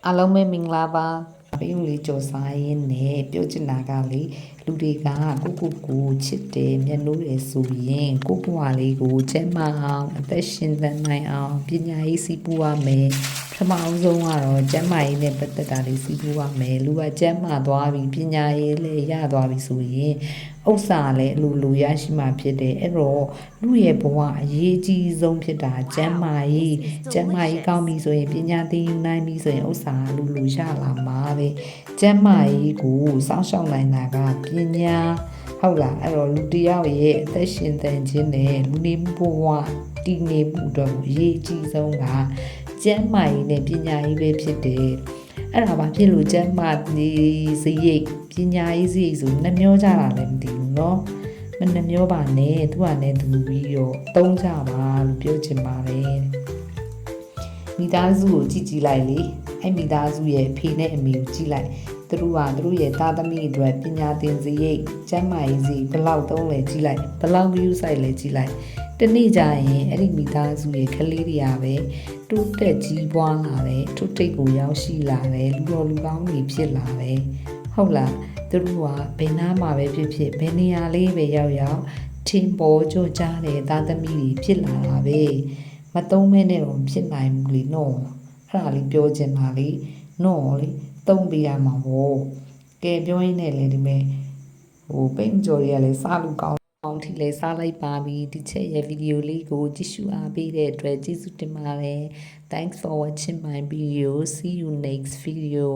အားလုံးပဲမင်္ဂလာပါဘေးဦးလေးကြော်စားရင်းနဲ့ပြောချင်တာကလေလူတွေကကိုချစ်တယ်မျက်နှာတယ်ဆိုရင်ကိုဘွားလေးကိုကျမ်းမအောင်အသက်ရှင်သန်နိုင်အောင်ပညာရေးစီးပူးရမယ်ပထမအောင်ဆုံးကတော့ကျမ်းမာရေးနဲ့ပတ်သက်တာလေးစီးပူးရမယ်လူကကျမ်းမာသွားပြီပညာရေးလည်းရသွားပြီဆိုရင်ဥစ္စာလည်းအလိုရရှိမှဖြစ်တယ်အဲ့တော့လူရဲ့ဘဝအရေးကြီးဆုံးဖြစ်တာကျမ်းမာရေးကောင်းပြီဆိုရင်ပညာသင်ယူနိုင်ပြီဆိုရင်ဥစ္စာလူရလာမှာပဲကျမ်းမာရေးကိုစောင့်ရှောက်နိုင်တာကပညာဟုတ်လားအဲ့တော့လူတစ်ယောက်ရဲ့အသက်ရှင်သန်ခြင်းနဲ့လူနေမှုဘဝတည်နေမှုအတွက်အရေးအကြီးဆုံးကကျမ်းမာရေးနဲ့ပညာရေးပဲဖြစ်တယ်အဲ့ဒါဘာဖြစ်လို့ကျမ်းမာရေးစရိတ်ပညာရေးစရိတ်ဆိုနှမျောကြတာလည်းမသိဘူးเนาะမနှမျောပါနဲ့သူကလည်းသူပြီးတော့တုံးကြပါလို့ပြောချင်ပါတယ်မိသားစုကိုကြည့်လိုက်လေအဲ့မိသားစုရဲ့ဖေနဲ့အမေကိုကြည့်လိုက်သူတို့ရဲ့သားသမီးအတွက်ပညာသင်စရိတ်ကျန်းမာရေးစရိတ်ဘယ်လောက်သုံးလဲကြည့်လိုက်ဘယ်လောက် view site လဲကြည့်လိုက်တနေ့ကျရင်အဲ့ဒီမိသားစုရဲ့ကလေးတွေကပဲတိုးတက်ကြီးပွားလာတယ်ထို့တိတ်ကိုရောက်ရှိလာတယ်လူတော်လူကောင်းတွေဖြစ်လာတယ်ဟုတ်လားသူတို့ကဘယ်နားမှာပဲဖြစ်ဘယ်နေရာလေးပဲရောက်ထင်ပေါ်ကြကြတဲ့သားသမီးတွေဖြစ်လာတာပဲမသုံးမဲနဲ့တော့ဖြစ်နိုင်ဘူးလေနော်အဲ့ဒါလေးပြောချင်တာလေနော်လေသုံးပေးရမှာပေါ့ကဲပြောရင်းနဲ့လေဒီမဲ့ပိတ်ကြော်တွေကလည်းစားလို့ကောင်းအောင်ထိလဲစားလိုက်ပါပြီဒီချက်ရဲ့ဗီဒီယိုလေးကိုကြည့်ရှုအားပေးတဲ့အတွက်ကျေးဇူးတင်ပါတယ် Thanks for watching my video see you next video